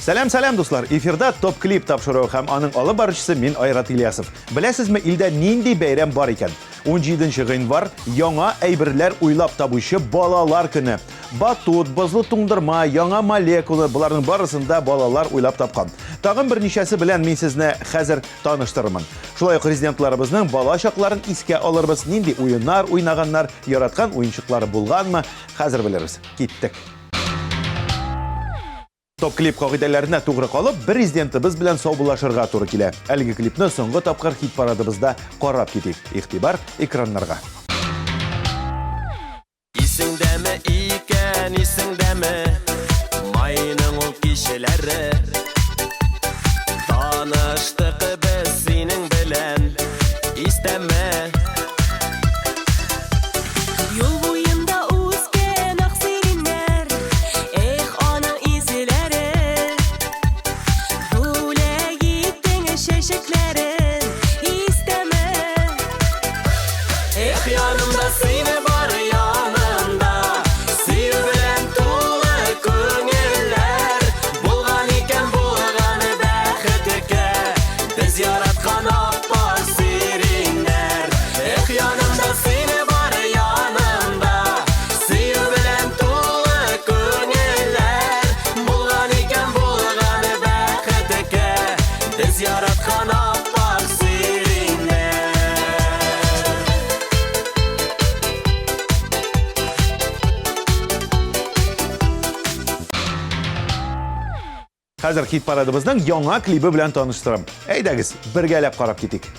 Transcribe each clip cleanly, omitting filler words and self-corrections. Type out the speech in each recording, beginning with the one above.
Сәлем дуслар, эфирда топ-клип тапшыруы һәм аның алып баручысы мин Айрат Ильясов. Беләсезме, илдә нинди бәйрәм бар икән? 17 гыйнвар яңа әйберләр уйлап табучы балалар көне. Батут, бозлы туңдырма, яңа молекула, буларның барысында балалар уйлап тапкан. Тагын берничәсе белән мин сезне хәзер таныштырырмын. Шулай ук президентларыбызның бала чакларын искә алырбыз, нинди уеннар уйнаганнар, яраткан уенчыклары булганмы? Хәзер белербез. Киттек. Топ-клип кагыйдәләренә тугры калып, президентыбыз белән саубуллашырга туры килә. Әлеге клипны соңгы тапкыр хит парадыбызда карап китик. Игътибар экраннарга. Исеңдәме икән, исеңдәме майның ул кишеләре. Таныштык без синең белән, истәме. Хәзер хит парадыбызның яңа клибы белән таныштырам. Әйдәгез, бергәләп карап китик.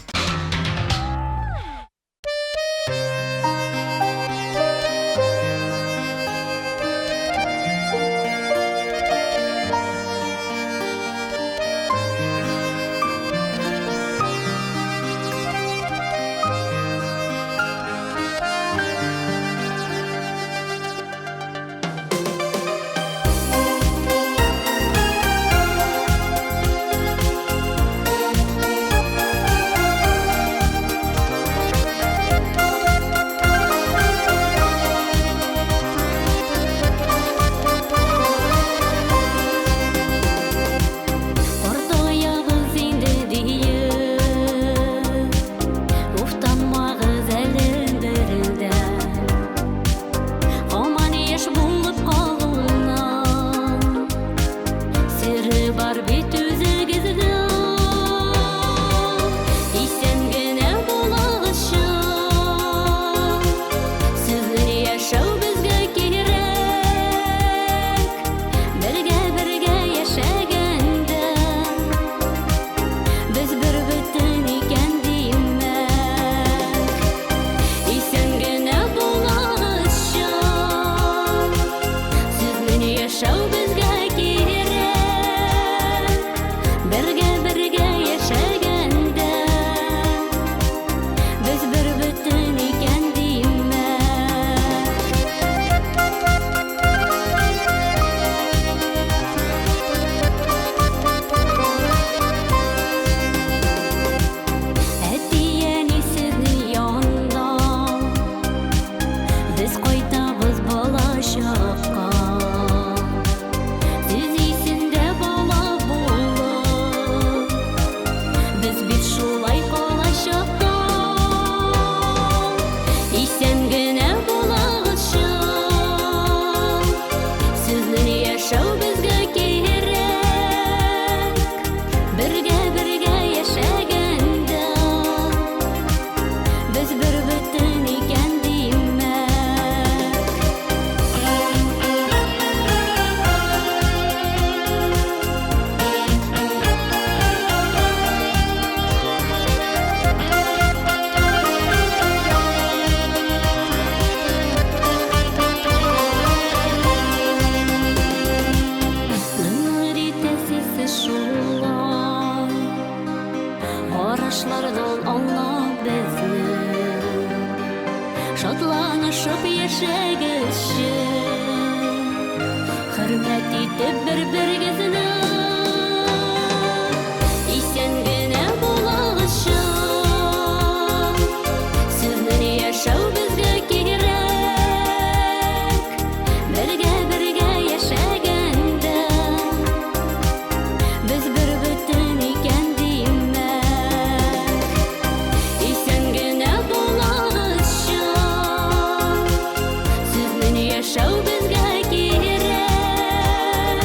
Yaşау безгә кирәк,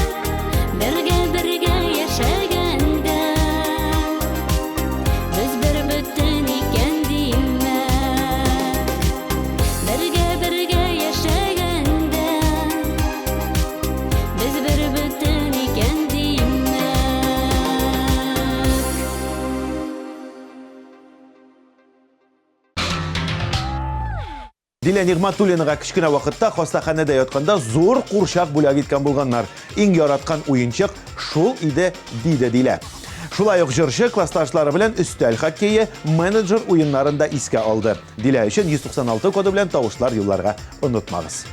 бергә яшәгәндә, без бер бөтен икән димәк. Бергә яшәгәндә, без бер бөтен икән димәк. Дилә Нигъматуллинага кичкенә вакытта хастаханәдә ятканда зур курчак бүләк иткән булганнар. Иң яраткан уенчык шул иде, диде Дилә. Шулай ук җырчы классташлары белән өстәл хоккейы, менеджер уеннарында искә алды. Дилә өчен 196 коды белән тавышлар юлларга онытмагыз.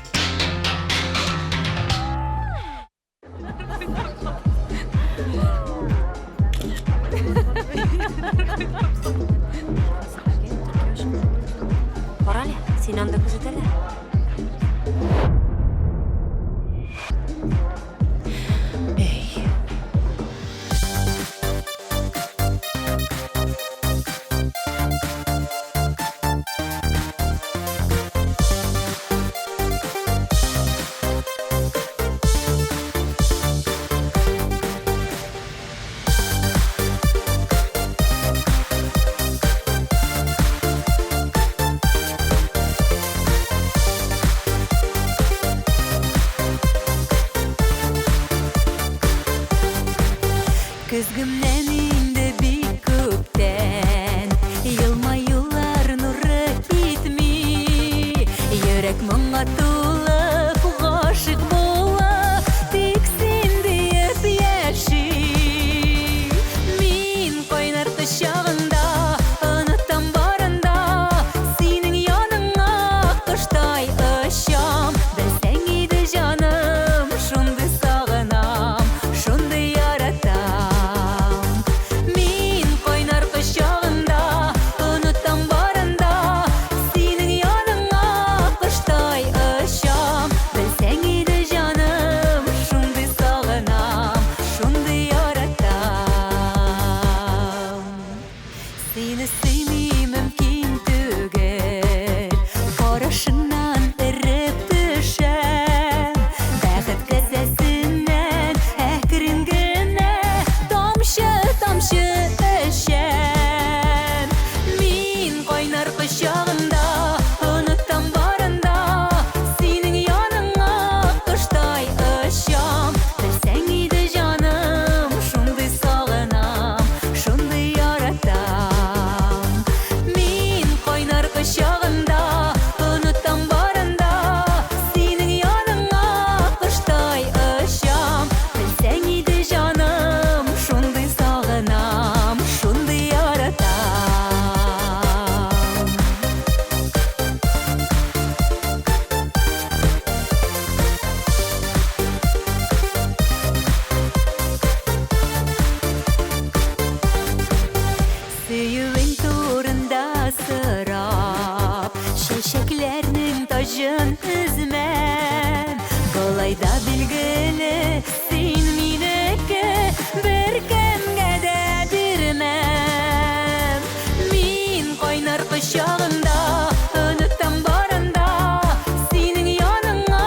Орале, сен анда күзетеле. Эй. Көзгімнен инде бик күптән, елмаюлар нуры китми, йөрәк моңа тулып, гашык булып, тик син диеп яши. Мин кайнар кочагында, онытам барында, синең яныңа коштай очам. Белсәң иде җаным, шундый сагынам, шундый яратам. Мин кайнар кочагында, онытам барында, синең яныңа коштай очам. Белсәң иде җаным, шундый сагынам, шундый яратам. Сине сөйми мөмкин түгел, карашыңнан эреп төшәм. Бәхет касәсеннән әкрен генә тамчы эчәм. Мин кайнар кочагында, онытам барында, синең яныңа коштай очам. Белсәң иде җаным, шундый сагынам, шундый яратам. Мин кайнар кочагында, онытам барында, синең яныңа коштай очам. Белсәң иде җаным, шундый сагынам, шундый яратам. Сөюең турында сорап, чәчәкләрнең таҗын өзмәм. Болай да билгеле, син минеке, бер кемгә дә бирмәм. Мин кайнар кочагында, онытам барында, синең яныңа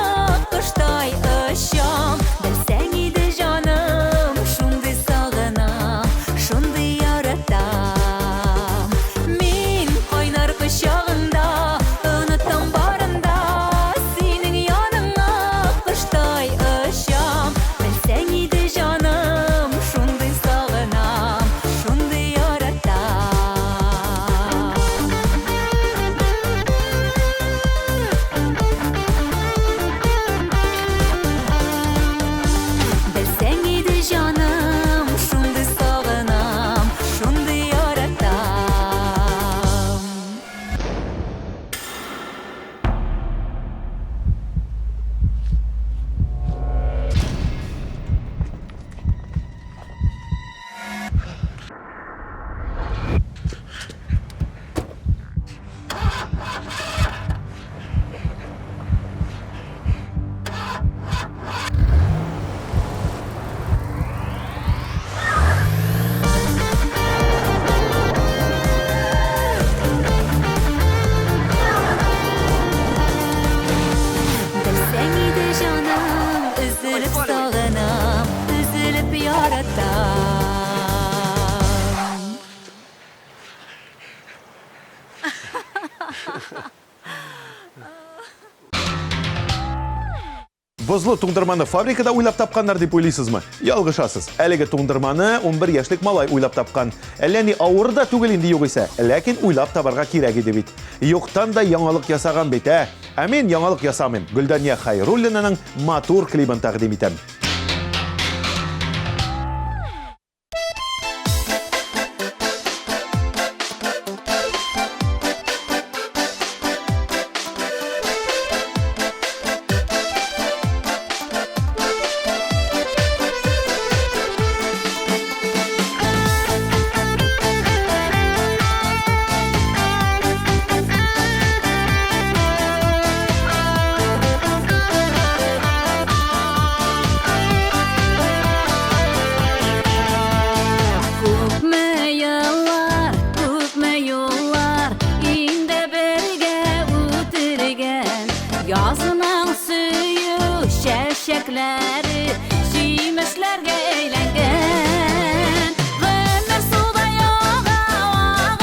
коштай очам. Белсәң иде җаным, шундый сагынам, шундый яратам. Мин кайнар кочагында, онытам барында, синең яныңа коштай очам. Белсәң иде җаным, шундый сагынам, шундый яратам. Бозлы туңдырманы фабрикада уйлап тапқандар деп ойлайсызмы? Ялгышасыз. Әлеге туңдырманы 11 яшьлек малай уйлап тапқан. Әллә ни авыр да түгел инде югыйсә, ләкин уйлап табарга кирәк иде бит. Юктан да яңалык ясаган бит, ә? Ә мин яңалык ясамыйм. Гөлдания Хайруллинаның матур клибын тәкъдим итәм. Күпме yollar, inde birge o'tirgan. Yazının suyu, şevşekleri, suyumishlarga aylangan. G'amlar suvda yog'an,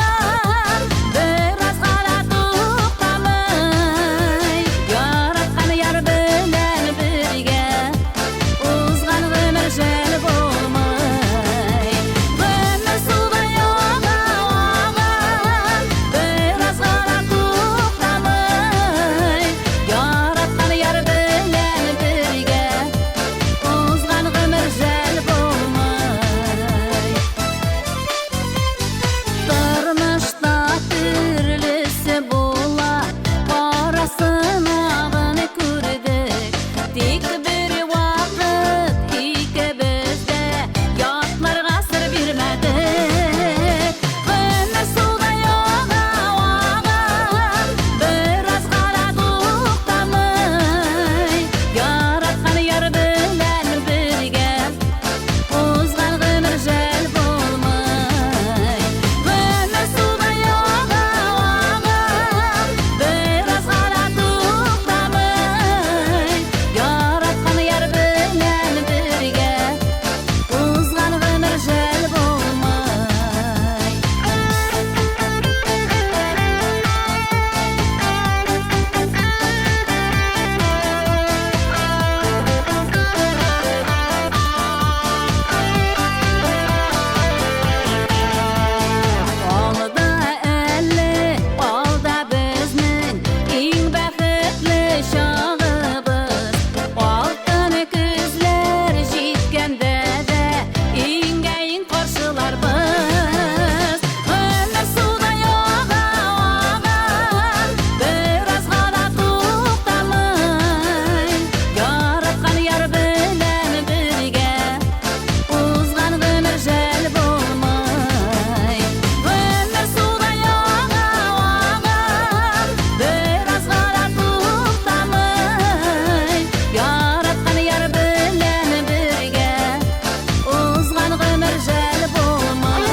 biraz g'ala to'xtamay. Yaratgan yar bilan birga, o'zgan g'amlar jal bo'lmay. G'amlar suvda yog'an, biraz g'ala to'xtamay. Yaratgan yar bilan birga, o'zgan g'amlar jal bo'lmay. Turmushda turlisi bo'la, qorasini ko'rdik. Tek bir vaqt ikkimizda yotlarga sir bermadik. G'amlar suvda yog'an, biraz g'ala to'xtamay. Yaratgan yar bilan birga, o'zgan g'amlar jal bo'lmay. G'amlar suvda yog'an, biraz g'ala to'xtamay. Yaratgan yar bilan birga, o'zgan g'amlar jal Alda әлі, алда біздің ең бақытлы шағыбыз. Алтын күзлер жеткенде де ең қаршылар біз. Г'амlar суда yog'an, biraz g'ala to'xtamay. Yaratgan yar bilan birga, o'zgan g'amlar jal bo'lmay. G'amlar suvda yog'an, biraz g'ala to'xtamay. Yaratgan yar bilan birga, o'zgan g'amlar jal bo'lmay.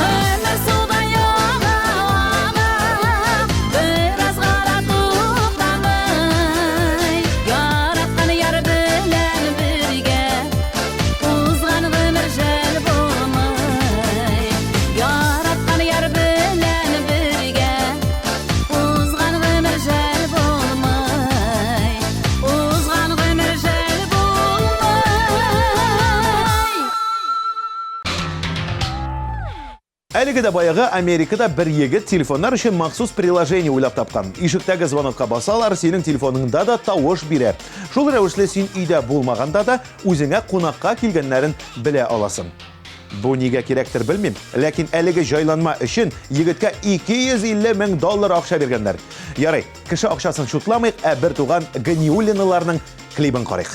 G'amlar suvda yog'an, biraz g'ala to'xtamay. Yaratgan yar bilan birga, o'zgan g'amlar jal bo'lmay. Yaratgan yar bilan birga, o'zgan g'amlar jal bo'lmay. O'zgan g'amlar jal bo'lmay. Әлеге дә баягы Америкада бер егет телефоннар өчен махсус приложение уйлап тапкан. Ишектәге звонокка басалар, синең телефоныңда да тавыш бирә. Шул рәвешле син өйдә булмаганда да үзеңә кунакка килгәннәрен белә аласың. Бу нигә кирәктер белмим, ләкин әлеге җайланма өчен егеткә $250,000 акча биргәннәр. Ярый, кеше акчасын шутламыйк, ә бер туган Ганиуллиналарның клибын карыйк.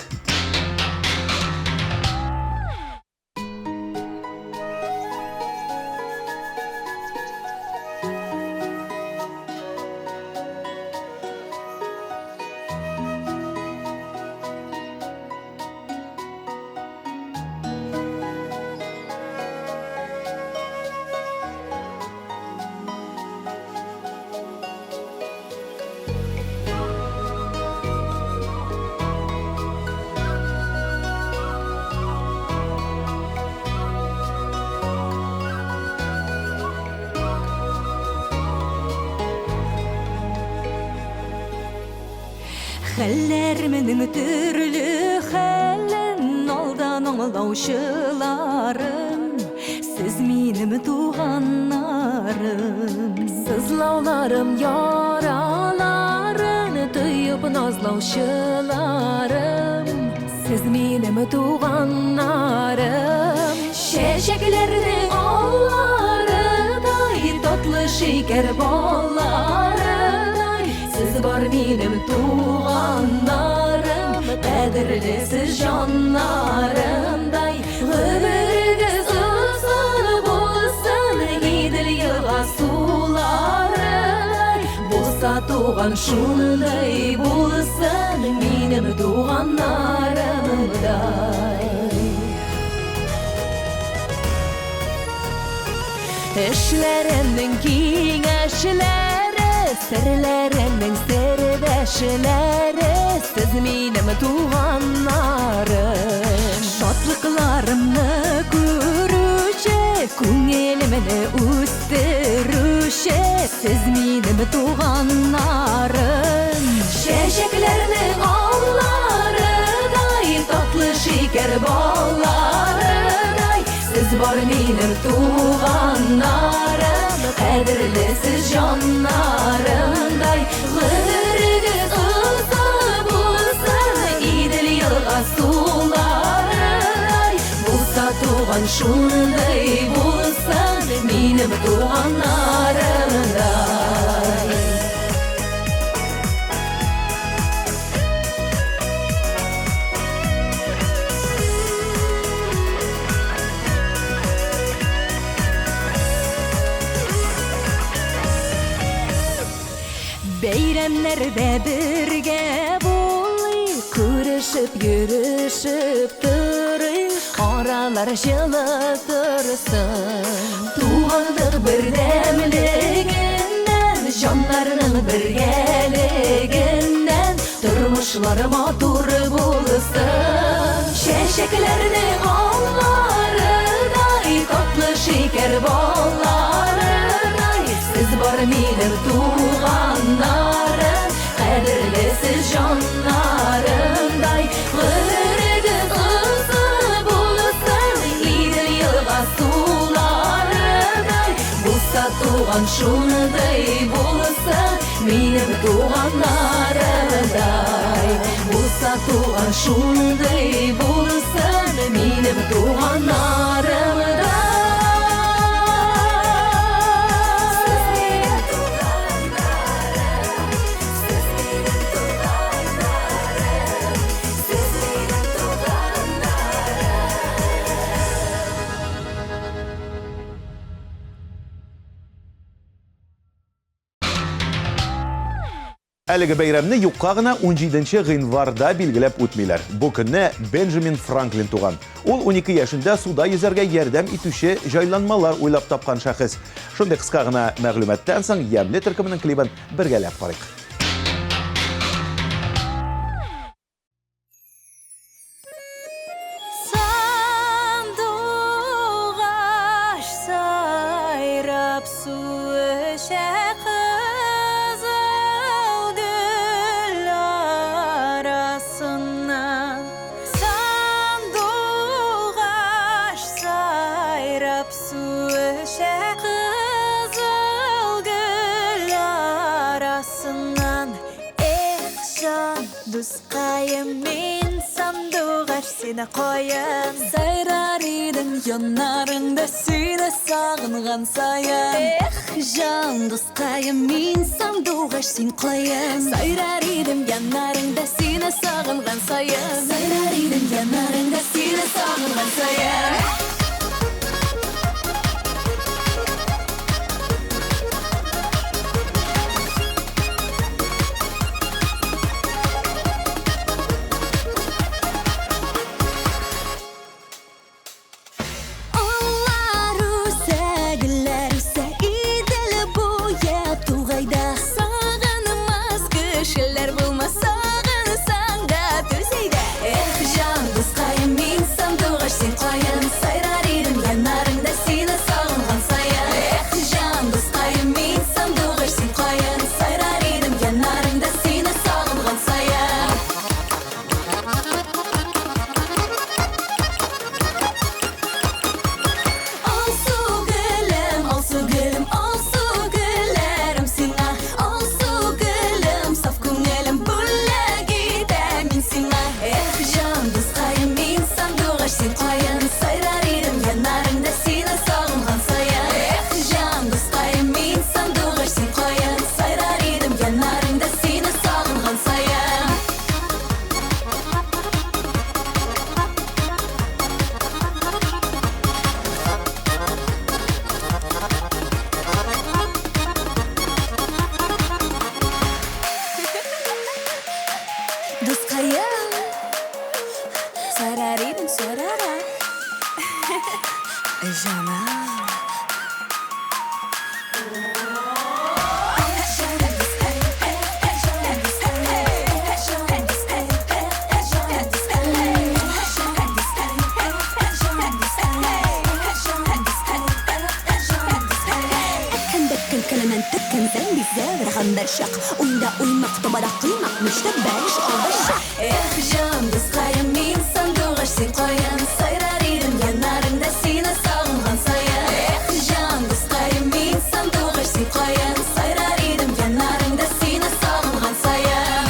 Хәлләрменең төрле хәлен алдан аңлаучыларым, сез минем туганнарым. Сызлауларым яраларын тоеп назлаучыларым, сез минем туганнарым. Чәчәкләрнең алларыдай, татлы шикәр балларыдай, сез бар минем туганнарым, кадерле сез җаннарымдай. Гомерегез озын булсын, Идел елга суларыдай, булса туган шундый булсын, минем туганнарымдай. Эшләренең киңәшләре, серләренең сердәшләре, сез минем туганнарым. Шатлыкларымны күрүче, күңелемне үстерүче, сез минем туганнарым. Чәчәкләрнең алларыдай, татлы шикәр балларыдай, сез бар минем туганнарым, кадерле сез җаннарымдай. Гомерегез озын булсын, Идел елга суларыдай, булса туган шундый булсын, минем туганнарымдай. Бәйрәмнәрдә бергә булыйк, күрешеп, йөрешеп торыйк, аралар җылы торсын. Туганлык бердәмлегеннән, җаннарның бергәлегеннән, тормышлар матур булсын. Чәчәкләрнең алларыдай, татлы шикәр балларыдай, сез бар минем туганнарым, кадерле сез җаннарымдай. Гомерегез озын булсын, Идел елга суларыдай, булса туган шундый булсын, минем туганнарымдай. Булса туган шундый булсын, минем туганнарымдай. Әлеге бәйрәмне юкка гына 17 гыйнварда билгеләп үтмиләр. Бу көнне Бенджамин Франклин туган. Ул 12 яшендә суда йөзәргә ярдәм итүче җайланмалар уйлап тапкан шәхес. Шундый кыска гына мәгълүматтан соң Ямле төркеменең клибын бергәләп карыйк. Сандуғаш сайрап су эчә кызыл гөл арасыннан. Сандуғаш сайрап су эчә кызыл гөл арасыннан. Эх, жан, дускайым, мин сандуғаш сені қойын. Сайрар идім янарыңда сені сағынған сайын. Эх, жан, дускайым, мин сандуғаш сен қойын. Сайрар идім янарыңда сені сағынған сайын. Сайрар идім янарыңда сені сағынған сайын. Сен қайын, сайрар Yanlarında seni sağınған сайын Досқайым Сарар едің сарара Жаным كلمان تكن زنبي زاور غم الشق ويندا ويمق طبرا قيمق مش تبالش أو الشق جام دسقايم مين صندوغش سين قايم سيراريدم ينارم دا سينا ساغنغان سايم جام دسقايم مين صندوغش سين قايم سيراريدم ينارم دا سينا ساغنغان سايم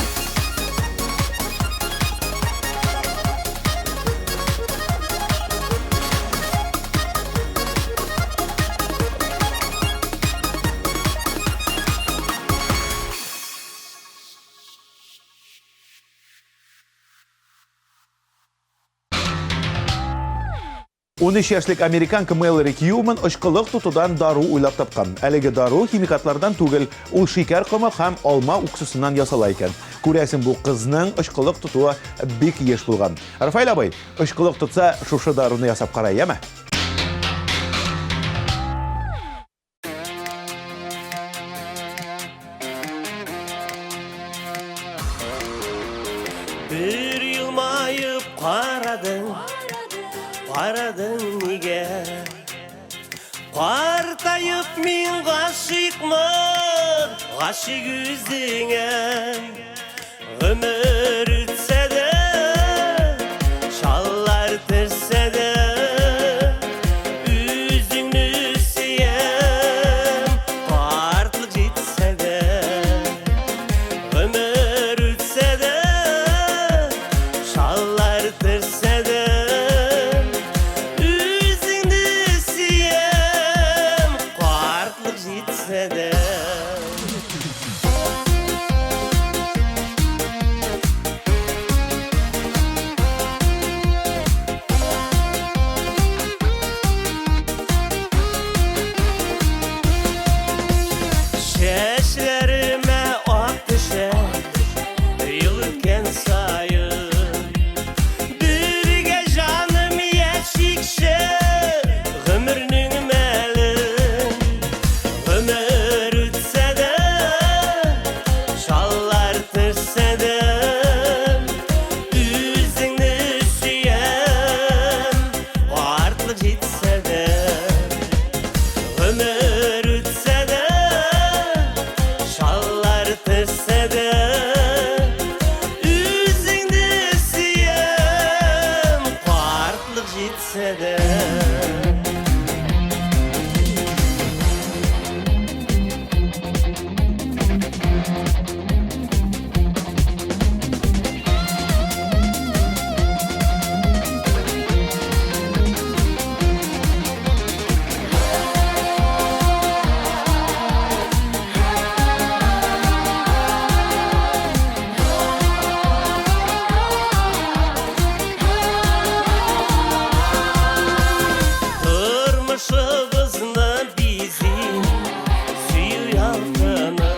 Он яшьлек американка Мэлори Кьюман очкылык тутудан дару уйлап тапкан. Әлеге дару химикатлардан түгел, ул шикәр комы һәм алма уксусыннан ясала икән. Күрәсең, бу кызның очкылык тутуы бик еш булган. Рафаэль абый, очкылык тутса, шушы даруны ясап кара, яме? Bir yılmayıp qaradın nige Partayıp min G'aşık yüzüne Ömür ütse de Şallar tırse de Üzünü siyem Partlık jitse de Ömür ütse de Şallar tırse de Şeşlerime ak düşer Yıl ötken sayın Birge canım yeşikşe Ömrünün melin Ömür ütse de Şallar tırse de Üzünü süyem Vartlık jitse de Ömür ütse de Şallar tırse de Üzünü süyem Vartlık jitse de Turmuşumuzun bizim suyu yaltını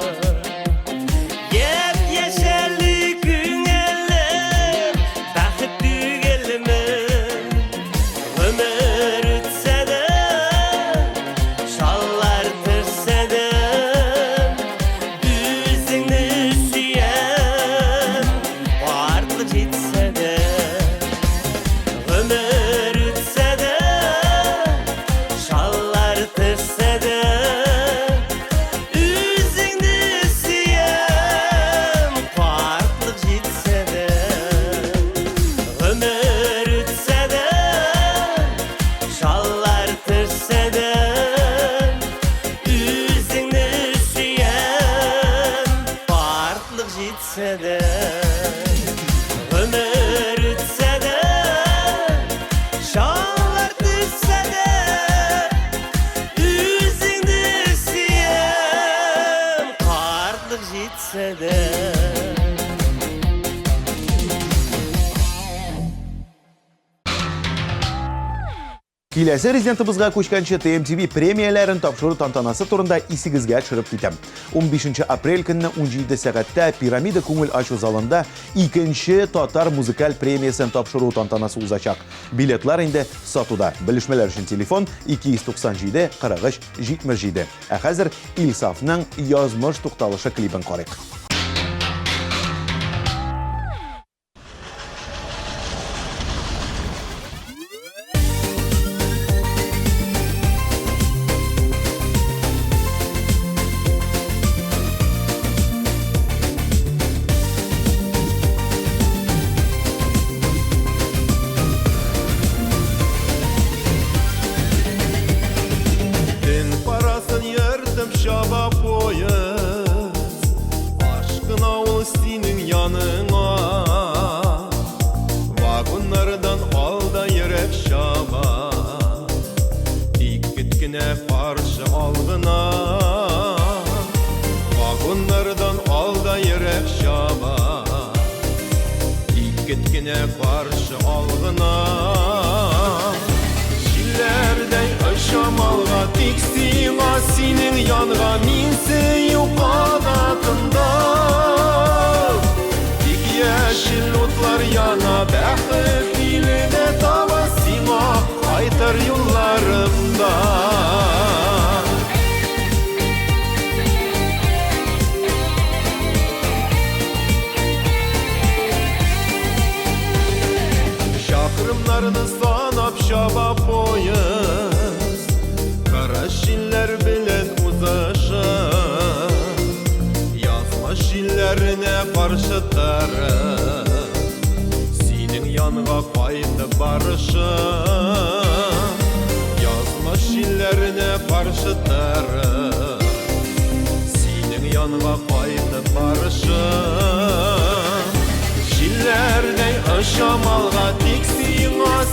Yep yeşerli günler Bakıp dügelimi Ömür ütse de Şallar tırse de Üzünü süyem Vartlık jitse de Ömür ütse de Şallar tırse de Üzünü süyem Vartlık jitse de Ömür ütse de Şallar tırse de Üzünü süyem Vartlık jitse de Ömür ütse de Şallar tırse de Üzünü süyem Vartlık jitse etse de. Kilesi rezidentimizga ko'chgancha TMTV premiyalarini topshirish tantanasi turida isigizga tushirib ketam. 15 aprel kuni 17 soatda Piramida ko'ngil ochish zalida ikkinchi Tatar muzikal premiyasini topshiruv tantanasi o'zachaq. Biletlar endi sotuvda. Bilishmalar uchun telefon 297 43 77. Hozir Ilsafning yozmish to'xtalishi klipini qaraylik. Şaba poyuz Aşkına ol senin yanına Vagonlardan al da yürek şaba Dikkatine parça algına Vagonlardan al da yürek şaba Dikkatine parça algına Şillerden aşamalga tiksin senin yanına minse yok kanatında Dik yeşil otlar yana bakıp iline tava sima kaytar yollarımda Şakırımlarını sanap şaba boyuz Kara şiller bilen uzaşa Yazma şillerine karşı tarı Senin yanına kaydı barışı Yazma şillerine karşı tarı Senin yanına kaydı barışı Şillerden aşamalga tiksin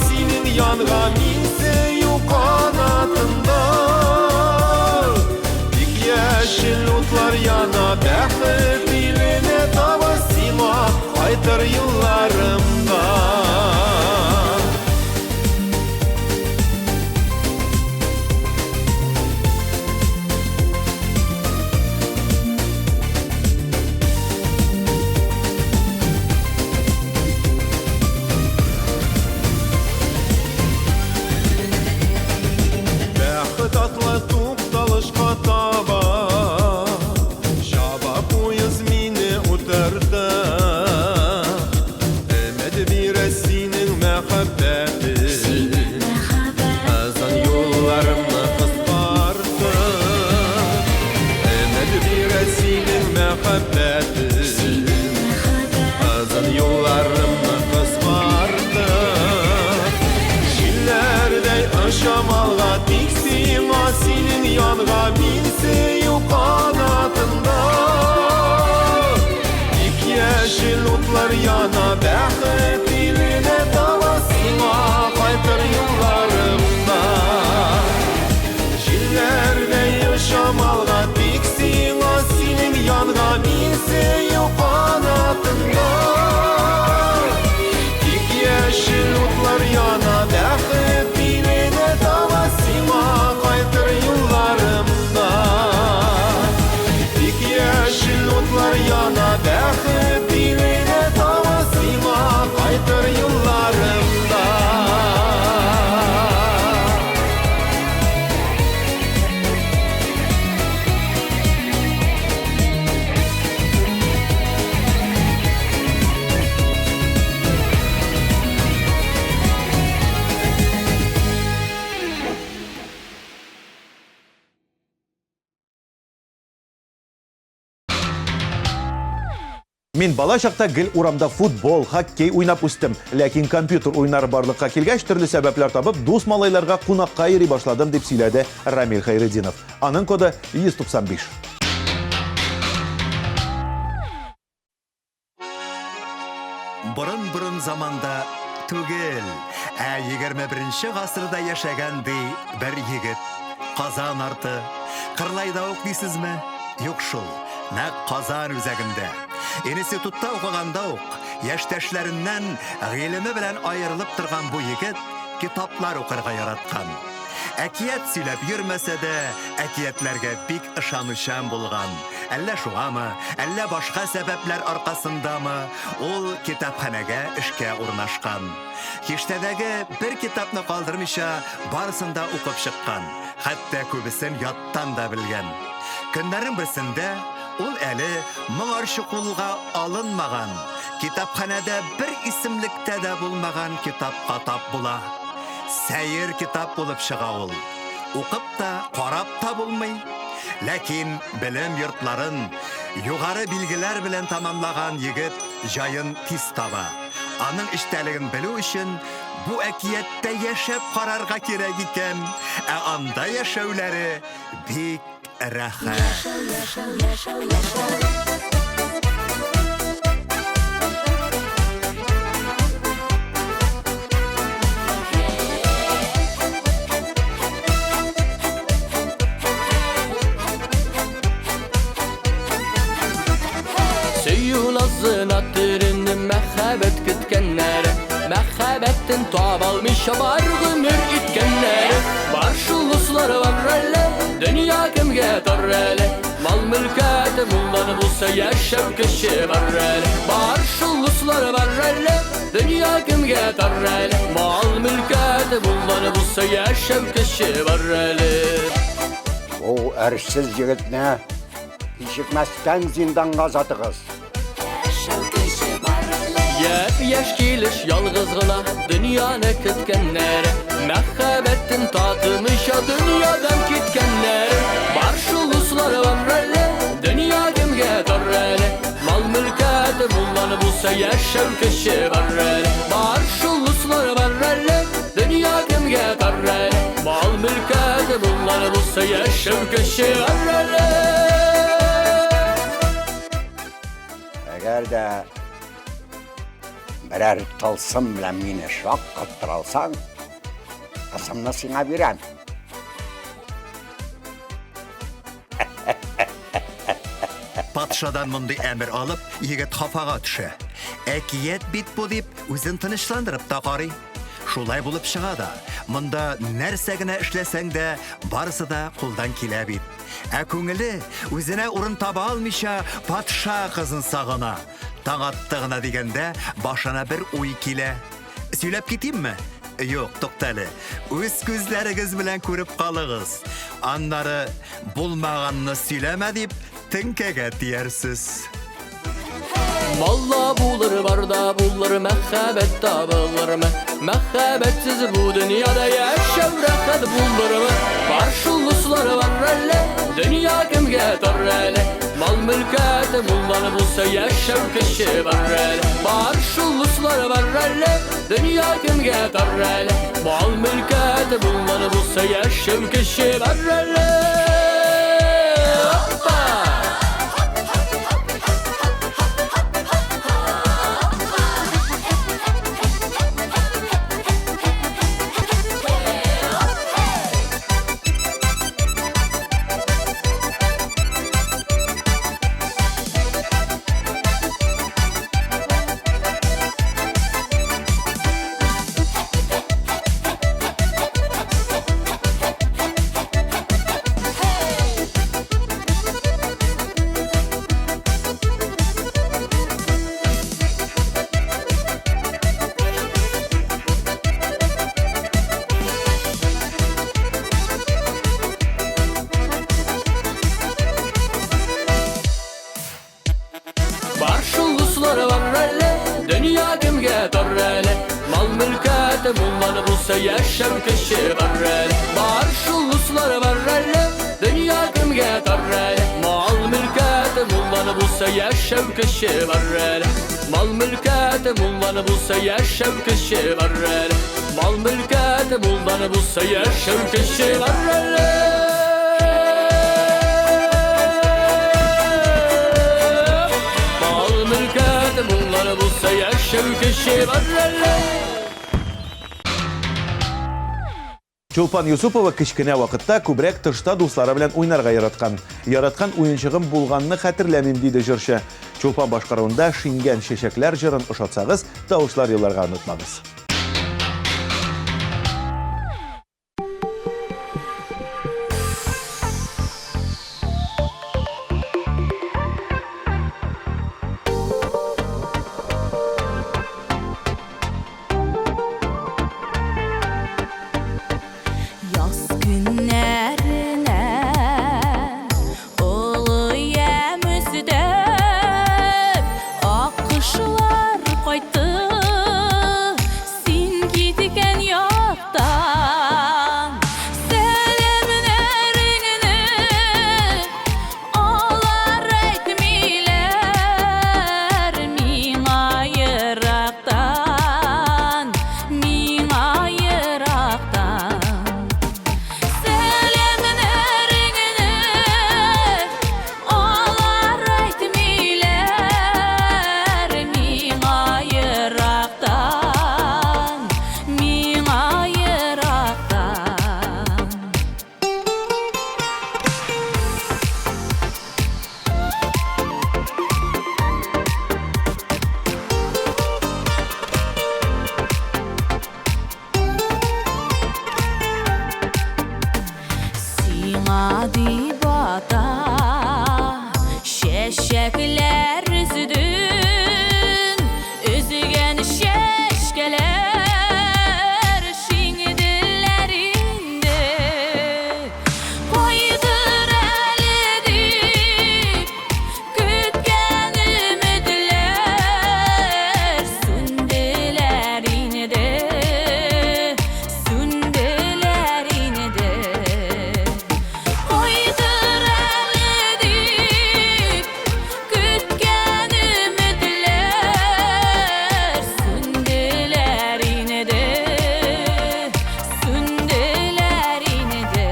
senin yanına minse yok kanatında Dik yeşil otlar yana bakıp iline tava sima kaytar yıllarımda Tatlı to'xtalishga taba Shaba poyuz meni o'tardi Umid bera sening muhabbati Azon yo'llarimni qisqardi Umid bera sening muhabbati Azon yo'llarimni qisqardi Shillarday aşamalga tiksin senin yanına minse yok kanatında Dik yeşil otlar yana bakıp iline tava sima kaytar yollarımda Şillerde yaşamalga tiksin senin yanına minse yok kanatında Dik yeşil otlar yana bakıp iline tava sima kaytar yollarımda Dik yeşil otlar yana bakıp iline tava sima kaytar yollarımda Мен бала шақта гел урамда футбол, хоккей уйнап үстім. Ләкин компьютер ойнары барлыққа келгәч, түрлі сәбәпләр табып, дус малайларға қунаққа йөри башладым дип сөйләде Рамил Хайретдинов. Аның коды 195. Бұрын заманда түгел, 21 ғасырда яшәгәнди бір егет. Қазан арты, қырлайда ук дейсізме? Юк шул, нәк Казан үзәгендә. Институтта укыганда ук, яшьтәшләреннән гыйлеме белән аерылып торган бу егет китаплар укырга яраткан. Әкият сөйләп йөрмәсә дә, әкиятләргә бик ышанучан булган. Әллә шугамы, әллә башка сәбәпләр аркасындамы, ул китапханәгә эшкә урнашкан. Киштәдәге бер китапны калдырмыйча, барысын да укып чыккан. Хәтта күбесен яттан да белгән. Көннәрнең берсендә ул әле моңарчы кулга алынмаган, китапханәдә бер исемлектә дә булмаган китапка тап була. Сәйер китап булып чыга ул. Укып та, карап та булмый. Ләкин белем йортларын югары билгеләр белән тамамлаган егет җаен тиз таба. Аның эчтәлеген белү өчен бу әкияттә яшәп карарга кирәк икән. Анда яшәүләре бик рәхәт. Nazına türünü məhəbbət kütkənləri Məhəbbətin tab almışa var gümür itkenləri Var şulusları var rələ Dünya kimgə tar rələ Mal mülkəti bunları bulsa yaşav kişi var rələ Var şulusları var rələ Dünya kimgə tar rələ Mal mülkəti bunları bulsa yaşav kişi var rələ O ərsiz yigitni işitməzdən zindanğa satığız. Yep yaş geliş yalğız gına dünyanı kütkənləri Məhəbbətin tatmışa dünyadan kitkenləri Var şulusları var rələ Dünya kimgə tar rələ Mal mülkəti bunları bulsa yaşav kişi var rələ Var şulusları var rələ Dünya kimgə tar rələ Mal mülkəti bunları bulsa yaşav kişi var rələ Əgər də birər tılsım bilən məni şok qıptıralsan, qısımını sına verəm. Патшадан мондай әмір алып, егет хафага төшә. Әкият бит бу дип үзен тынычландырып та карый. Шулай булып чыга да, монда нәрсә генә эшләсәң дә, барысы да кулдан килә бит. Күңеле үзенә урын таба алмыйча, патша кызын сагына. Таң атты гына дигәндә, башына бер уй килә. Сөйләп китимме? Юк, туктале. Үз күзләрегез белән күреп калыгыз. Аннары булмаганны сөйләмә дип теңкәгә тиярсез. Malla bulur var da bulur məhəbbət tapılır mı? Məhəbbətsiz bu dünyada yaşav rahat bulur mu? Var şulusları var rələ, dünya kimgə tar rələ Mal mülkəti bunları bulsa yaşav kişi var rələ Var şulusları var rələ, dünya kimgə tar rələ Mal mülkəti bunları bulsa yaşav kişi var rələ Hoppa! Var şulusları var rələ, dünya kimgə tar rələ Mal mülkəti bunları bulsa yaşav kişi var rələ Var şulusları var rələ, dünya kimgə tar rələ Mal mülkəti bunları bulsa yaşav kişi var rələ Mal mülkəti bunları bulsa yaşav kişi var rələ Mal mülkəti bunları bulsa yaşav kişi var rələ Bunları bulsa yaşav kişi var rələ Чулпан Юсупова кичкенә вакытта күбрәк тышта дуслары белән уйнарга яраткан. Яраткан уенчыгым булганны хәтерләмим диде җырчы. Чулпан башкаруында Шингән чәчәкләр җырын ошатсагыз, тавышлар елларга онытмагыз. Yaz günlerine oluyam özüdüm Akışlar koydu Sin gitken yoktan Selemlerini Olar etmiler Mina yıraktan Mina yıraktan Selemlerini Olar etmiler Mina yıraktan Mina yıraktan Sina dibata şeşekler üzüdün Üzügen şeşkeler şingidillerinde Koydur elidip kütken ümidler Sündeler inide Sündeler inide Koydur elidip kütken ümidler Sündeler inide Sündeler inide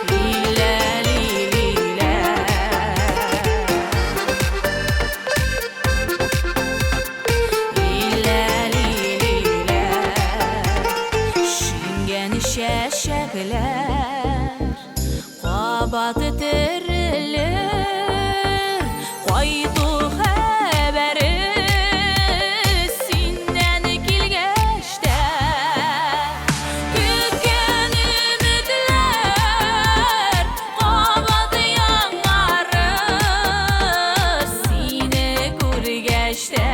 Lila lila Lila lila Şingen şeşekler Qabatı terilir Koydu haberi Sinden kilgeçte Kütken ümidler Qabatı yanları Sine gürgeçte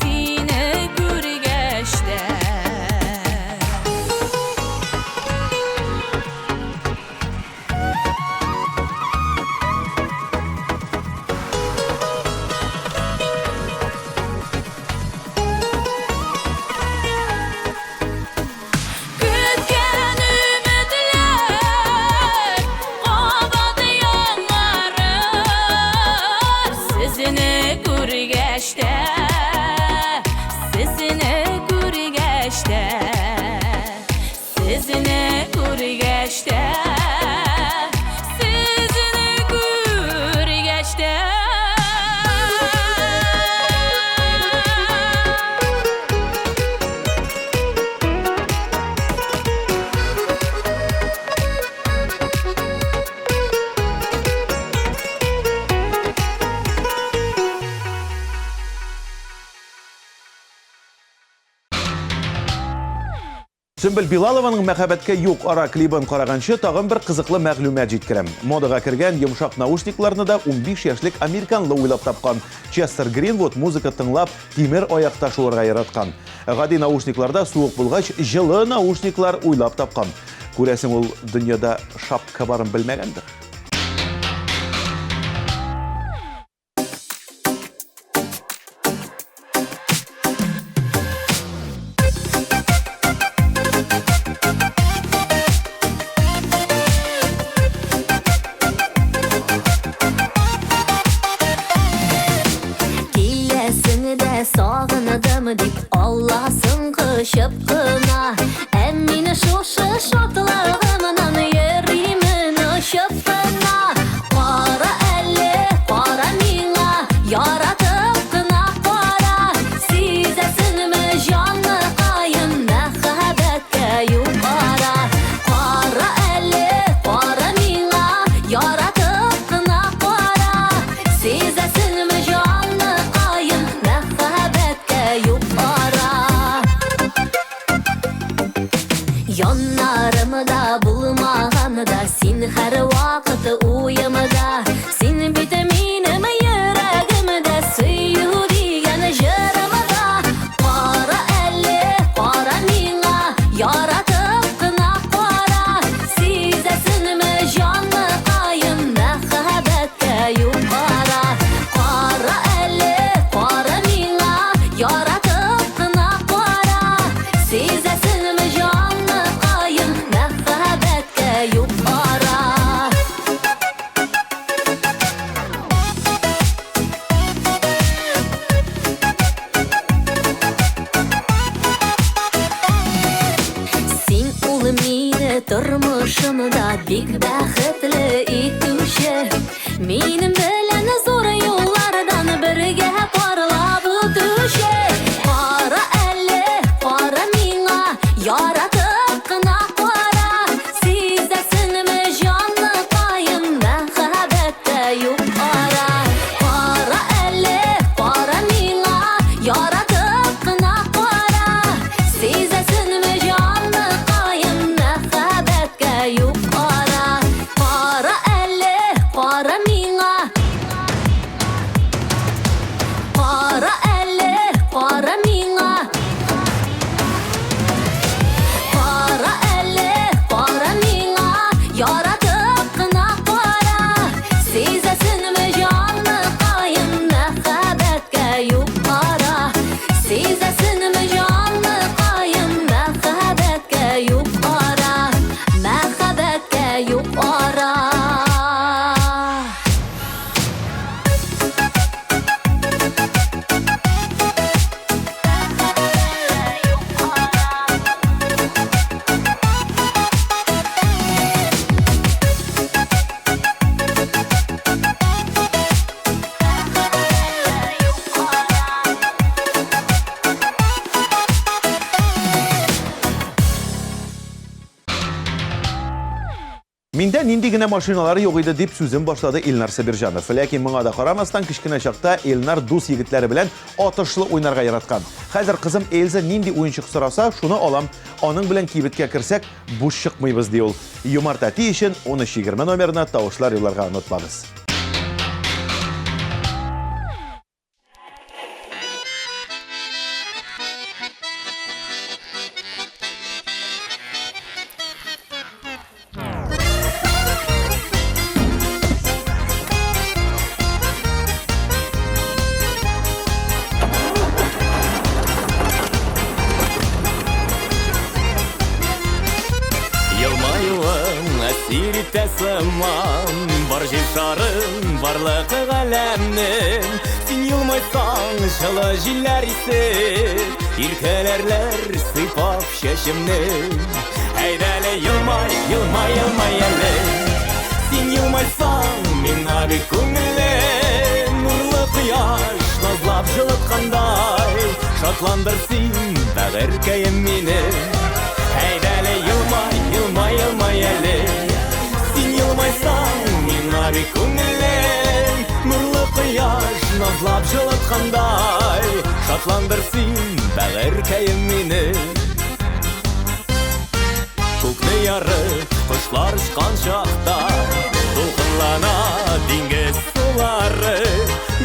Sine gürgeçte Kütken ümidler Qabatı yanları Sizini gürgeçte Sizini gürgeçte Sizini gürgeçte Sizini gürgeçte Сөмбел Билалованың мәхәббәткә юк ара клибын караганчы тагын бер кызыклы мәгълүмат җиткерәм. Модага кергән йомшак наушникларны да 15 яшьлек американлы уйлап тапкан. Честер Гринвуд музыка тыңлап, тимер аякта шуларга яраткан. Гади наушникларда суык булгач, җылы наушниклар уйлап тапкан. Күрәсең, ул дөньяда шапка барын белмәгәндер. Sağınadım dip Allah'sın kışıp kına Emmini şoşı şortlarımdan Yerimin ışıp Әр вақыты уйымда Сен бітімінім ерегімді Сүйу деген жырымда Қара әлі, қара миңа Яратып қына қара Сезесінімі жанны қайым Мәхәбәтке юқара Қара әлі, қара миңа Яратып қына қара Сезесінімі жанны қайым Мәхәбәтке юқара Сен улы мені тұрмышымда бик бәхетлі етуші Менің білән зор юллардан бірге барлап өтуші Қара әлі, қара миңа яратып қына қара Сезесінімі жанны қайым мәхәбәтке юқара Қара әлі, қара миңа яратып қына қара Сезесінімі жанны қайым мәхәбәтке юқара Қара әлі, қара миңа Қара әлі, қара миңа Қара әлі, қара миңа Яратып қына қара Сезесінімі жанны қайым мәхәбәтке юқара Сезесінімі жанны қайым мәхәбәтке юқара Мәхәбәтке юқара Миндә нинди генә машиналары юк иде дип сүзен башлады Илнар Сабирҗанов. Ләкин моңа да карамастан кичкенә чакта Илнар дус егетләре белән атышлы уйнарга яраткан. Хәзер кызым Эльза нинди уенчык сораса, шуны алам. Аның белән кибеткә керсәк, буш чыкмыйбыз ди ул. Юмарт әти өчен 13:20 номерына тавышлар юлларга онытмагыз. Елмаюын әсир итәсіман Бар жер шарын, барлық ғаләмнің Сен елмайсаң, жылы жиләр исер Иркәләрләр сыйпап шәшемнің Әйдәлі елмай, елмай, елмай әлі Сен елмайсаң, миңа бик күңелем Нурлы құяш, назлап жылытқандай Шатландыр син, бәғеркәйім мине Әйдәлі елмай, елмай, елмай әлі Сен елмайсаң, миңа бик күңелем Нурлы құяш, назлап жылытқандай Шатландыр син, бәғеркәйім мине Күкне ярып, құшлар ұшқан шақта Толқынлана диңгез сулары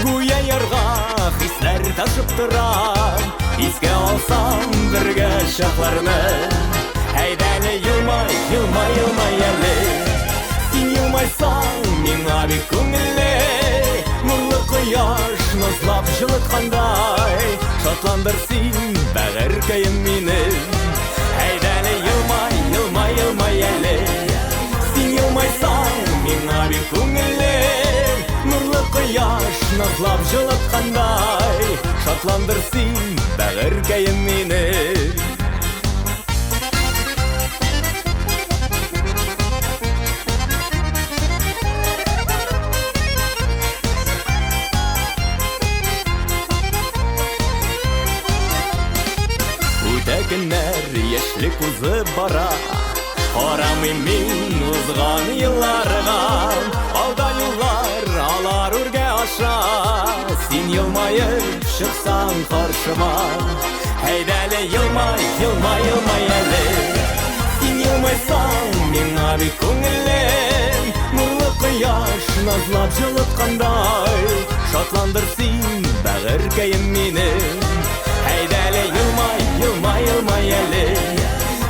Гүя ярға хисләр ташып тұра Иске алсам бірге шақларны Әйдәлі елмай, елмай, елмай әлі Сен елмайсаң, миңа бик күңеле Нұрлы құяш, назлап жылытқандай Шатландыр син, бәғеркәйім мине Әйдәлі елмай, елмай, елмай әлі Сен елмайсаң, миңа бик күңеле Нұрлы құяш, назлап жылытқандай Шатландыр син, бәғеркәйім мине Күннәр яшьлек узып бара Карамыйм мин узган елларга Алда юллар алар үргә аша Син елмаеп чыксаң каршыма Әйдәле елмай, елмай, елмай әле Син елмайсаң миңа бик күңелем назлап жылыткандай, шатландырсың бәгыркәем мине. Әйдәле елмай, елмай, елмай әле.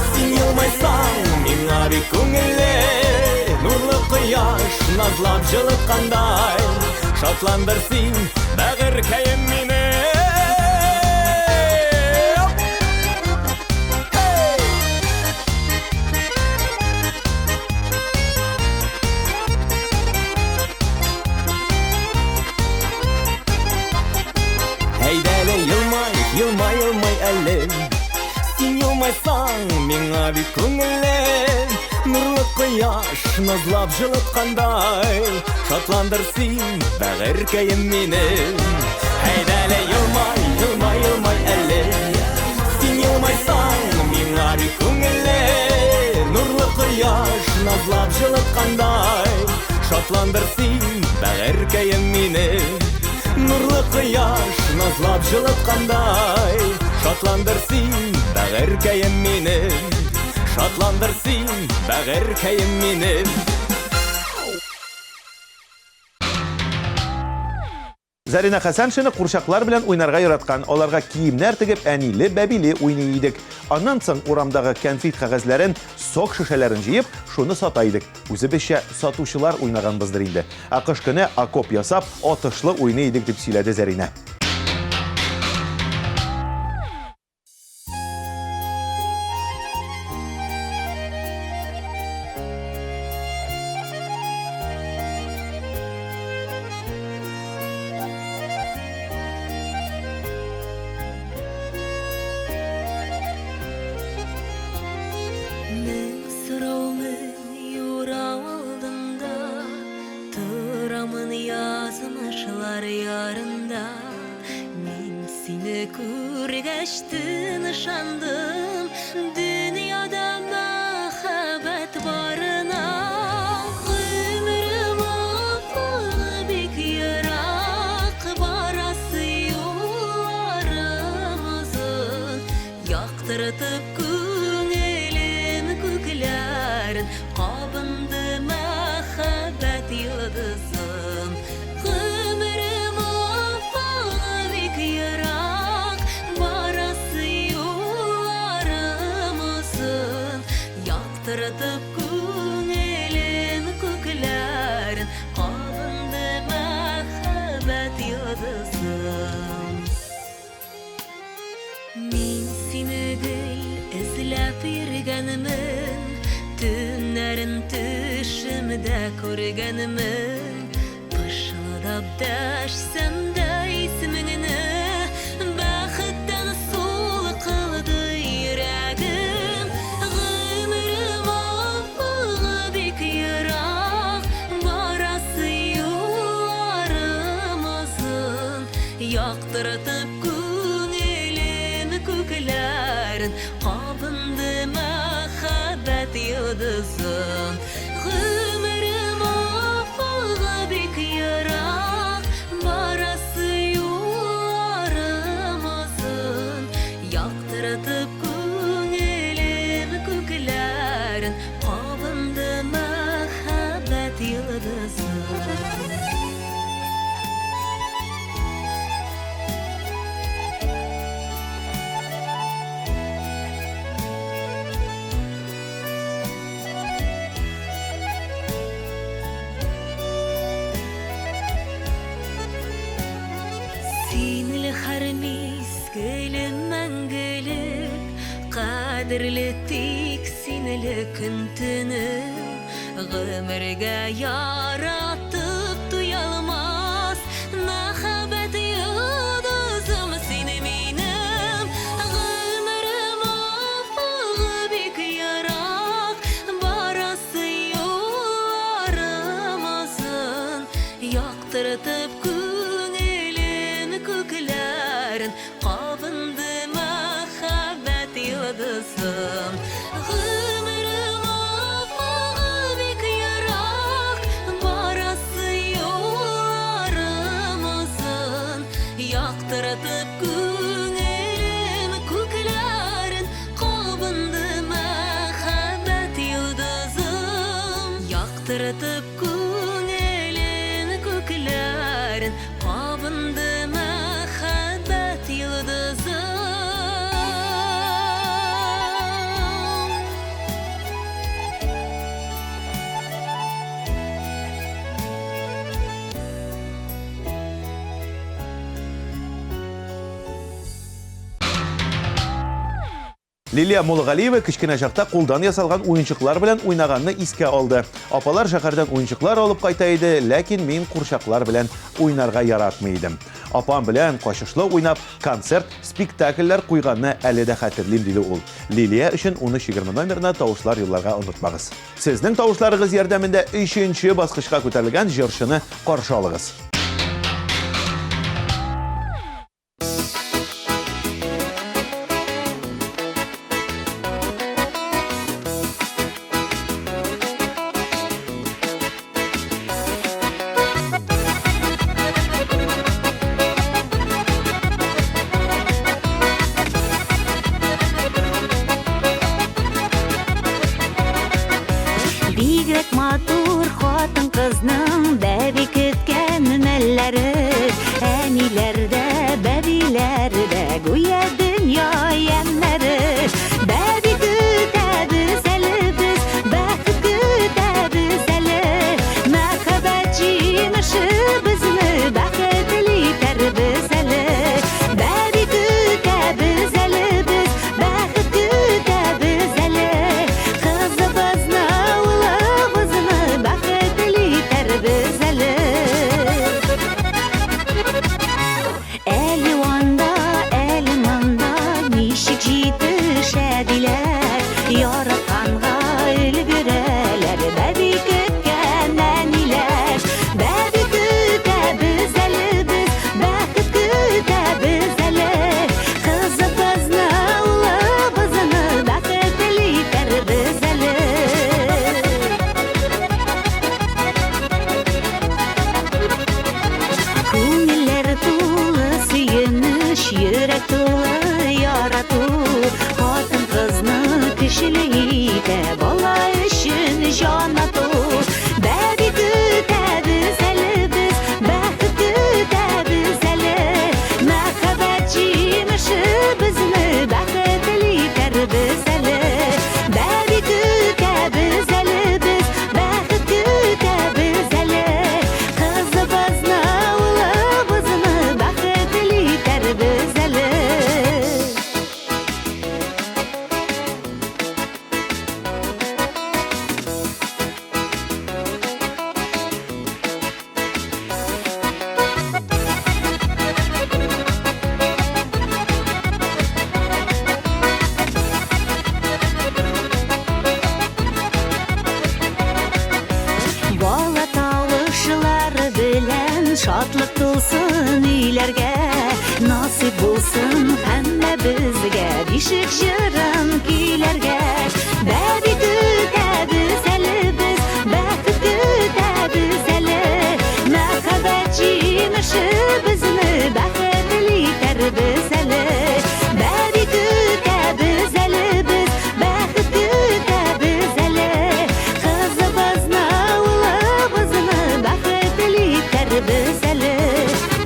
Син елмайсаң, миңа бик күңелле. Нурлы кояш назлап жылыткандай, шатландырсың бәгыркәем мине. Әйдәле елмай, елмай, елмай әле. Син елмайсаң, миңа бик күңелле. Нурлы кояш назлап жылыткандай, шатландырсың бәгыркәем мине. Әйдәле елмай, елмай, елмай әле. Син елмайсаң, миңа бик күңелле. Нурлы кояш назлап жылыткандай, шатландырсың бәгыркәем мине. Нурлы кояш назлап жылыткандай, шатландырсың бәгыркәем мине. Шатландырсың бәгыркәем мине. Зарина Хәсәншина курчаклар белән уйнарга яраткан, аларга киемнәр тегеп әниле, бәбиле уйный идек. Аннан соң урамдагы кәнфит кәгазьләрен, сок шешәләрен җыеп, шуны сата идек. Үзебезчә сатучылар уйнаганбыздыр инде. Кыш көне окоп ясап, атышлы уйный идек дип сөйләде Зарина. Yazmışlar yarında, men seni ko'rgachtin ışandım, dünyada muhabbet barına. Ömrüm bek yirak, barası yollarımızın, yaktırtıp ko'nglim ko'klarin, qabindi muhabbet yıldızım. Yaktırtıp ko'nglim ko'klarin, qabindi muhabbet yıldızım. Men seni gül izlab yurganman, tunlarin tushimda ko'rganman. Pishillab dashsamda ismingni, baxtdan so'l qildi yuragim. Yaktırtıp ko'nglim ko'klarin, qabindi muhabbet yıldızım. Ömrüm afog'i bek yirak, barasi yollarımızın. Yaktırtıp ko'nglim ko'klarin, qabindi muhabbet yıldızım. Har mezgilim мәңгілік, қадірлі тек сенілі күн түнім. Ғұмырға яратып туялмас, махаббат йыldızым сені менім. Ғұмырым афығы бек ярак, барасы yollarımızın. Яктыртып qabindi muhabbet yıldızım. Ömrüm afog'i bek yirak, barasi günlerin Abındı mehabbet yıldızı Лилия Молгалиева кичкенә чакта кулдан ясалган уенчыклар белән уйнаганны искә алды. Апалар шәһәрдән уенчыклар алып кайта иде, ләкин мин курчаклар белән уйнарга яратмый идем. Апам белән качышлы уйнап, концерт, спектакльләр куйганны әле дә хәтерлим диде ул. Лилия өчен 13-20 номерына тавышлар юлларга онытмагыз. Сезнең тавышларыгыз ярдәмендә 3нче баскычка күтәрелгән җырчыны каршы алыгыз. Бигрәк матур хатын кызның бәби көткән мәлләре Әниләрдә, бәбиләрдә гүя дөнья ямнәре Бәби көтәбез әле без, бәхет көтәбез әле Мәхәббәт җимеше безне бәхетле итәрбез әле Бәби көтәбез әле без, бәхет көтәбез әле Кызыбызны Әлі ванда, әлі манда, нишік жетішәділер, яратқанға үлгірәлер, бәбі көткән әнилер. Бәбі көтәбіз әлі біз, бәхет көтәбіз әлі, қызыбызны, ұлыбызны, бәхетлі итәрбіз әлі. Күңелләр тулы сөйеніш, йөрәк тулы ярату Хатын кызны кешеле итә, бала өчен җан ату Бәби көтәбез әле без, бәхет көтәбез әле Мәхәббәт җимеше безне бәхетле итәрбез әле Бәби көтәбез әле без, бәхет көтәбез әле Кызыбызны, улыбызны бәхетле итәрбез әле Бала тавышлары белән шатлык тулсын өйләргә Насип булсын һәммә безгә бишек җырын көйләргә Бәби көтәбез әле без, бәхет көтәбез әле Мәхәббәт җимеше безне бәхетле итәрбез әле Бәби көтәбез әле без, бәхет көтәбез әле Кызыбызны, улыбызны бәхетле итәрбез әле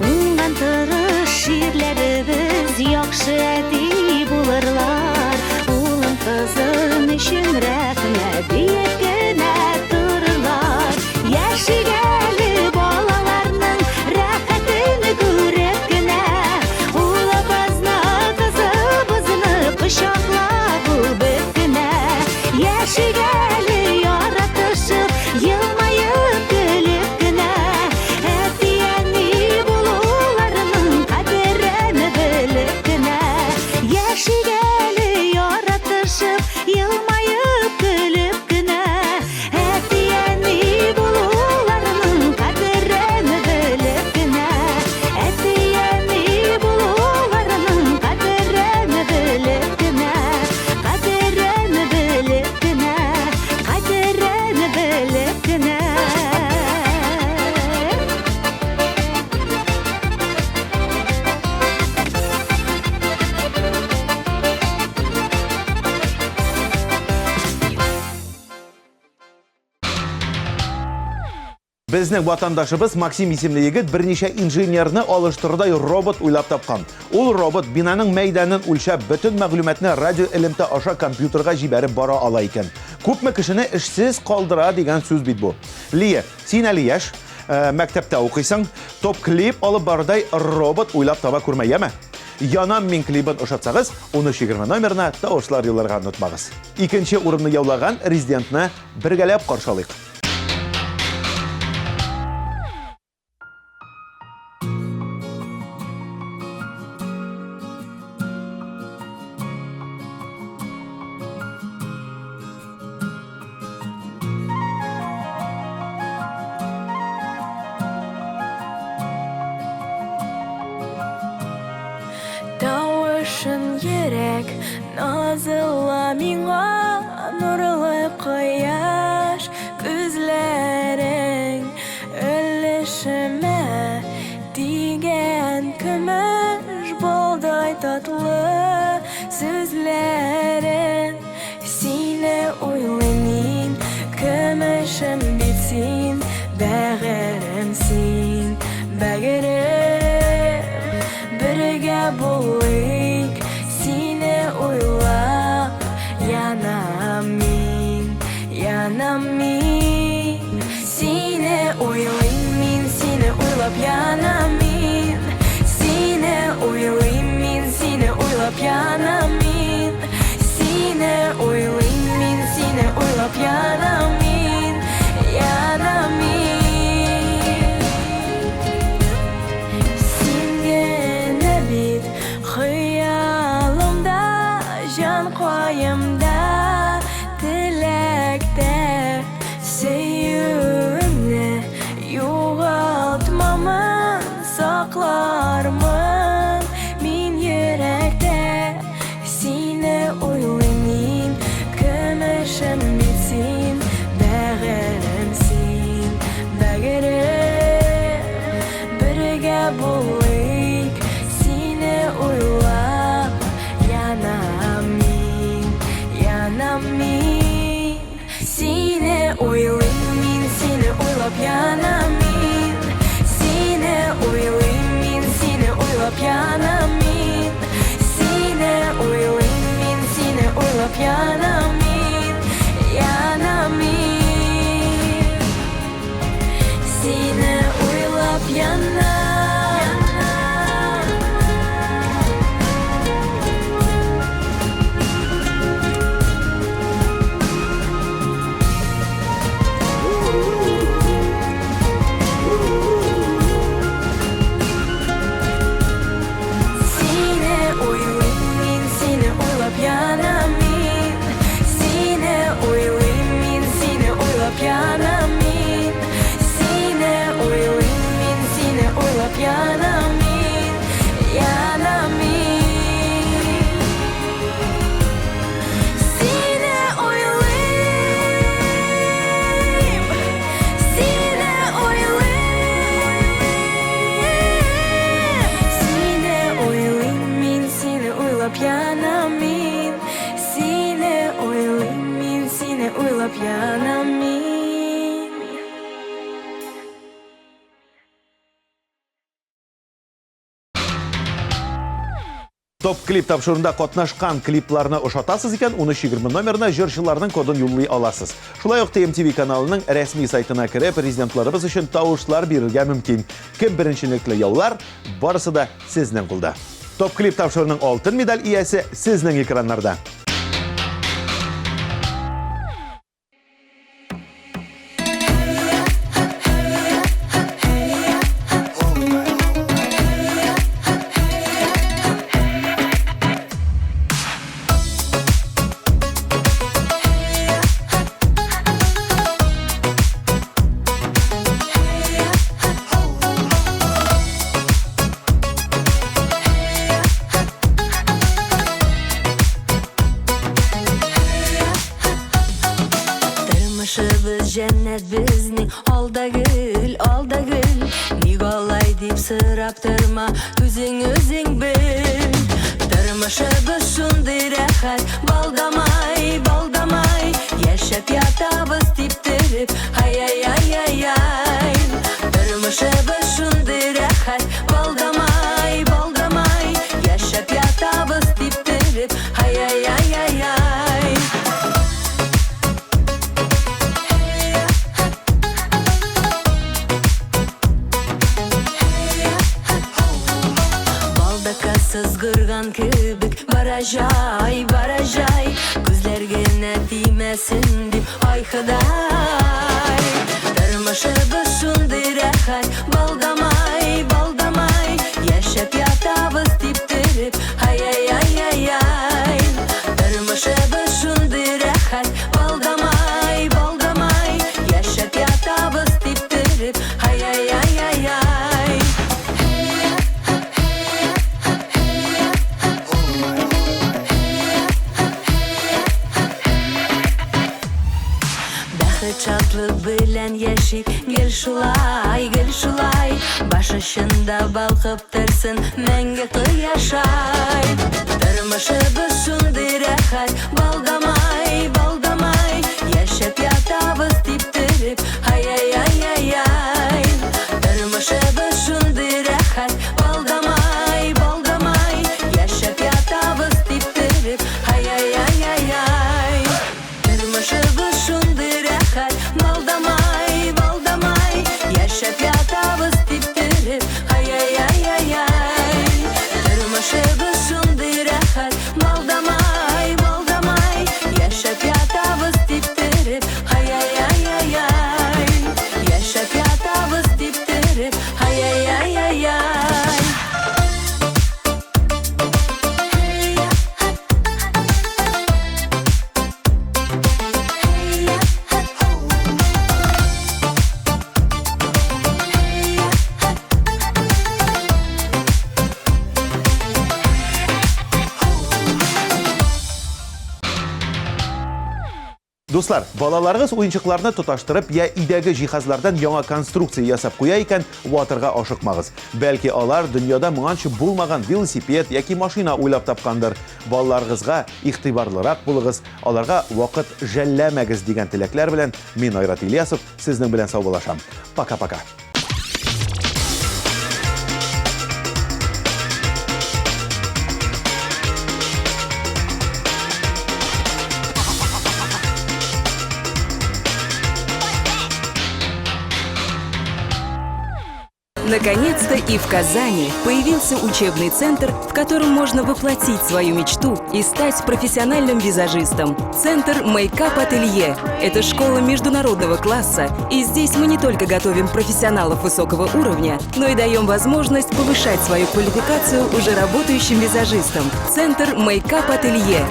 Уңган тырыш ширләребез яхшы әти булырлар Улым кызым өчен рәхмәт диеп кенә торырлар Яшигәле балаларның рәхәтен күреп кенә Улыбыз Безнең ватандашыбыз Максим исемле егет берничә инженерны алыштырдай робот уйлап тапкан. Ул робот бинаның мәйданын үлчәп, бөтен мәгълүматны радио элемтә аша компьютерга җибәреп бара ала икән. Күпме кешене эшсез калдыра дигән сүз бит бу. Лия, син әле яшь, мәктәптә укыйсың, топ клип алып бардай робот уйлап таба күрмәйме? Янам мин клибын ошатсагыз, 1320 номерына тавышлар юлларга онытмагыз. Икенче урынны яулаган резидентны бергәләп каршылыйк. Тавышын ерек, назыла миңа, нурлы кояш, күзләрең өлешемә тигән көмеш болдай татлы сүзләрең. Сине уйлыйм мин, көмешем бит син, бәгырем син, бәгырем. Бергә булыйк, сине уйлап, янам мин. Сине уйлыйм мин, сине уйлап янам мин. Сине уйлыйм мин, сине уйлап янам мин. Сине уйлыйм мин, сине уйлап янам мин. Янам мин. Koyumda tilekte sevimni yo'g'altmaman, saqlarman min yurakda. Seni o'ylayman, kumushim bitsin, bag'rimsin, bag'rim. Birga bo'laylik, seni o'ylab yanam min. Seni o'ylayman min, seni o'ylab yanam min. Seni o'ylayman min, seni o'ylab yanam min. Seni o'ylayman min, seni o'ylab yanam min. Yanam min. Seni o'ylab yanam. Топ клип тапшырында катнашкан клипларны ошатасыз икән, 1320 номерына җырчыларның кодын юллый аласыз. Шулай ук TMTV каналының рәсми сайтына кереп, президентларыбыз өчен тавышлар бирергә мөмкин. Кем беренчелекле яулар, барысы да сезнең кулда. Топ клип тапшырының алтын медаль иясе сезнең экраннарда. Cennet bizning alda gül, alda gül. Nigalay dip sırap durma, özing bil. Turmushimiz shunday rahat, baldamay, baldamay. Yashab yatabız dip turib, hay ay ay ay ay. Шыгырган кебек баражай, баражай Күзләргә тимәсен дип айхыдай Тормышыбыз шундый рәхәт Балдамай, балдамай Яшәп ятабыз типтереп Ай-яй-яй-яй-яй Тормышыбыз шундый рәхәт Балдамай, балдамай Яшәп ятабыз типтереп Ай-яй-яй-яй-яй Бәхет шатлык белән яшик Гел шулай, гел шулай Баш очында балкып торсын Мәңге кояшай Тормышыбыз шундый рәхәт Балдамай, балдамай Яшәп ятабыз типтереп Ай-яй-яй-яй-яй Тормышыбыз шундый рәхәт Балдамай, балдамай Яшәп ятабыз типтереп Ай-яй-яй-яй-яй Тормышыбыз шундый рәхәт Балдамай, балдамай Яшәп ятабыз типтереп Ай-яй-яй-яй-яй Тормышыбыз шундый рәхәт Балдамай, балдамай Яшәп ятабыз типтереп Ай-яй-яй-яй-яй Яшәп ятабыз типтереп Ай-яй-яй-яй-яй Дуслар, балаларыгыз уенчыкларны тоташтырып, я идәге җиһазлардан яңа конструкция ясап куя икән, ватырга ашыкмагыз. Бәлки алар дөньяда моңанчы булмаган велосипед яки машина уйлап тапкандыр. Балаларыгызга игътибарлырак булыгыз, аларга вакыт жәлләмәгез дигән теләкләр белән мин Айрат Ильясов сезнең белән саубуллашам. Пока-пока. Наконец-то и в Казани появился учебный центр, в котором можно воплотить свою мечту и стать профессиональным визажистом. Центр Makeup Ателье – это школа международного класса, и здесь мы не только готовим профессионалов высокого уровня, но и даем возможность повышать свою квалификацию уже работающим визажистам. Центр Makeup Ателье.